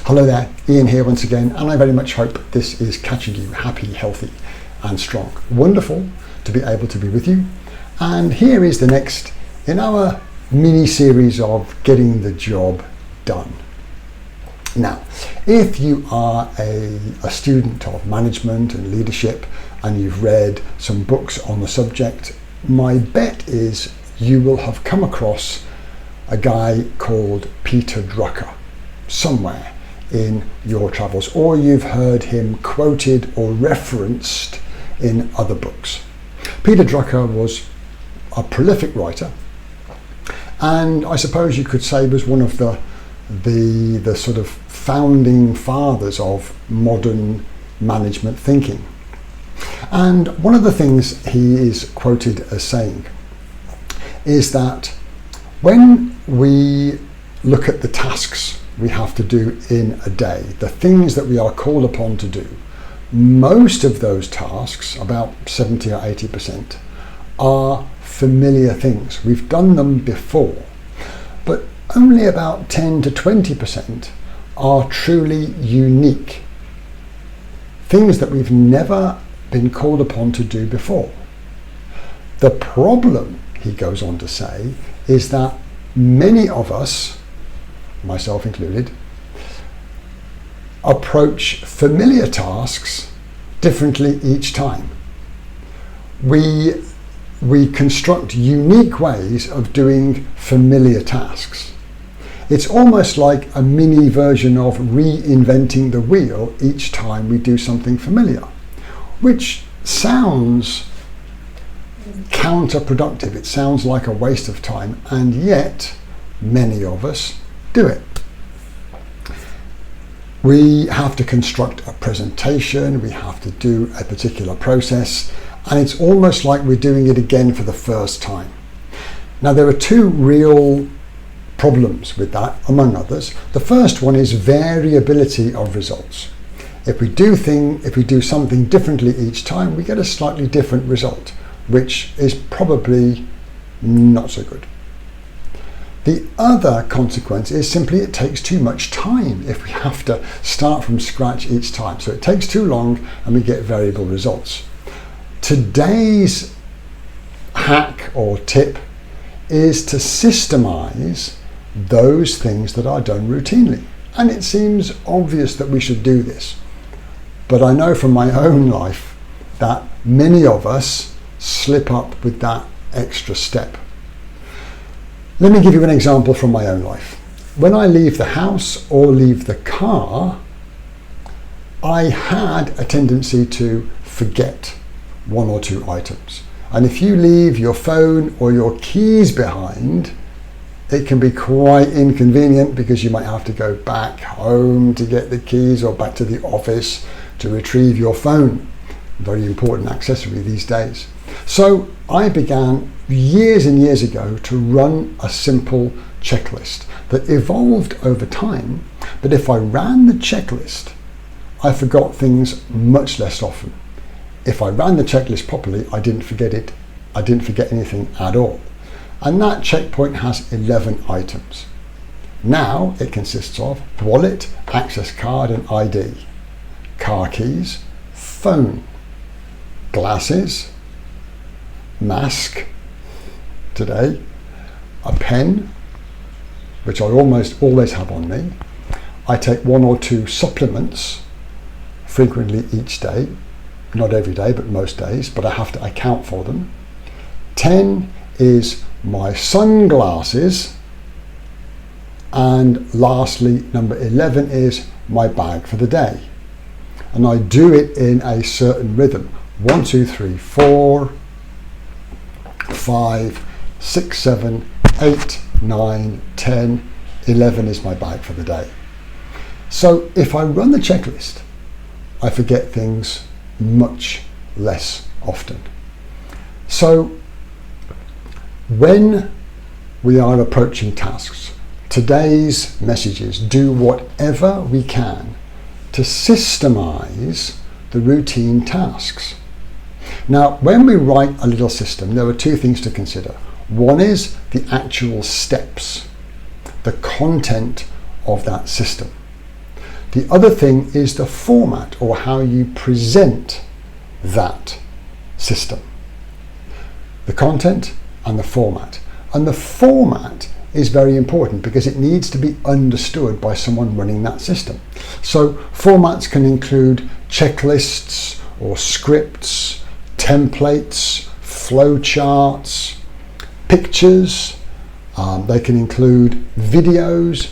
Hello there, Ian here once again, and I very much hope this is catching you happy, healthy and strong. Wonderful to be able to be with you. And here is the next in our mini series of getting the job done. Now, if you are a student of management and leadership and you've read some books on the subject, my bet is you will have come across a guy called Peter Drucker somewhere in your travels, or you've heard him quoted or referenced in other books. Peter Drucker was a prolific writer, and I suppose you could say was one of the sort of founding fathers of modern management thinking. And one of the things he is quoted as saying is that when we look at the tasks we have to do in a day, the things that we are called upon to do, most of those tasks, about 70 or 80%, are familiar things. We've done them before, but only about 10 to 20% are truly unique, things that we've never been called upon to do before. The problem, he goes on to say, is that many of us, myself included, approach familiar tasks differently each time. We construct unique ways of doing familiar tasks. It's almost like a mini version of reinventing the wheel each time we do something familiar, which sounds counterproductive. It sounds like a waste of time, and yet many of us do it. We have to construct a presentation, we have to do a particular process, and it's almost like we're doing it again for the first time. Now, there are two real problems with that, among others. The first one is variability of results. If we do something differently each time, we get a slightly different result, which is probably not so good. The other consequence is simply it takes too much time if we have to start from scratch each time. So it takes too long and we get variable results. Today's hack or tip is to systemize those things that are done routinely. And it seems obvious that we should do this. But I know from my own life that many of us slip up with that extra step. Let me give you an example from my own life. When I leave the house or leave the car, I had a tendency to forget one or two items. And if you leave your phone or your keys behind, it can be quite inconvenient because you might have to go back home to get the keys or back to the office to retrieve your phone. Very important accessory these days. So I began years and years ago to run a simple checklist that evolved over time, but if I ran the checklist, I forgot things much less often. If I ran the checklist properly, I didn't forget it. I didn't forget anything at all. And that checkpoint has 11 items. Now it consists of wallet, access card and ID, car keys, phone, glasses, mask today, a pen, which I almost always have on me. I take one or two supplements frequently each day, not every day, but most days, but I have to account for them. 10 is my sunglasses, and lastly, number 11 is my bag for the day. And I do it in a certain rhythm. 1, 2, 3, 4, 5, 6, 7, 8, 9, 10, 11 is my bag for the day. So if I run the checklist, I forget things much less often. So when we are approaching tasks, today's message is do whatever we can to systemize the routine tasks. Now, when we write a little system, there are two things to consider. One is the actual steps, the content of that system. The other thing is the format, or how you present that system. The content and the format. And the format is very important because it needs to be understood by someone running that system. So formats can include checklists or scripts, templates, flowcharts, pictures. They can include videos.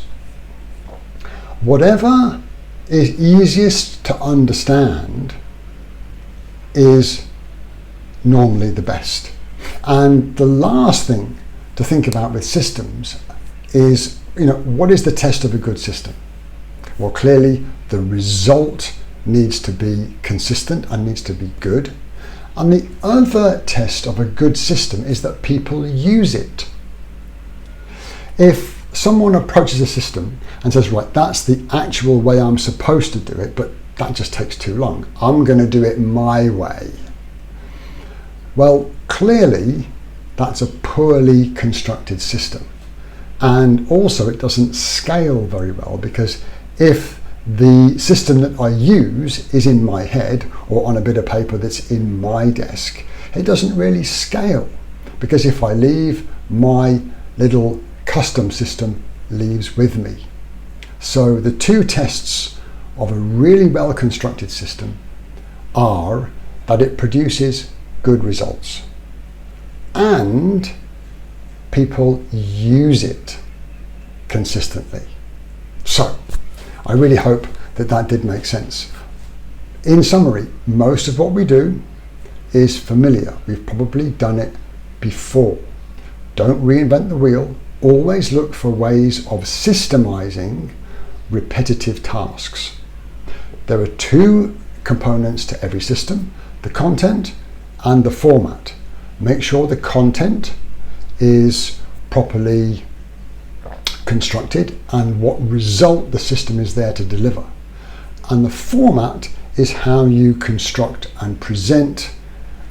Whatever is easiest to understand is normally the best. And the last thing to think about with systems is, what is the test of a good system? Well, clearly the result needs to be consistent and needs to be good. And the other test of a good system is that people use it. If someone approaches a system and says, right, that's the actual way I'm supposed to do it, but that just takes too long, I'm going to do it my way. Well, clearly that's a poorly constructed system. And also it doesn't scale very well, because if the system that I use is in my head or on a bit of paper that's in my desk, it doesn't really scale, because if I leave, my little custom system leaves with me. So the two tests of a really well constructed system are that it produces good results and people use it consistently. So I really hope that did make sense. In summary, most of what we do is familiar. We've probably done it before. Don't reinvent the wheel. Always look for ways of systemizing repetitive tasks. There are two components to every system: the content and the format. Make sure the content is properly constructed and what result the system is there to deliver. And the format is how you construct and present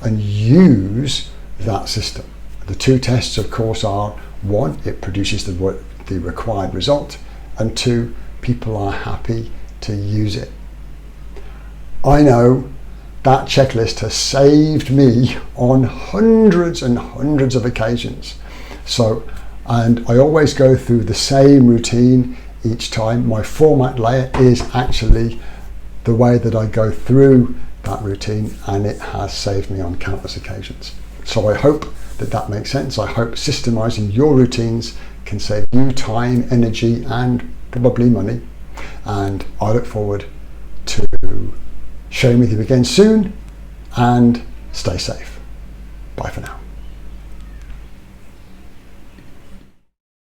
and use that system. The two tests, of course, are: one, it produces the required result, and two, people are happy to use it. I know that checklist has saved me on hundreds and hundreds of occasions. And I always go through the same routine each time. My format layer is actually the way that I go through that routine, and it has saved me on countless occasions. So I hope that makes sense. I hope systemizing your routines can save you time, energy, and probably money. And I look forward to sharing with you again soon, and stay safe. Bye for now.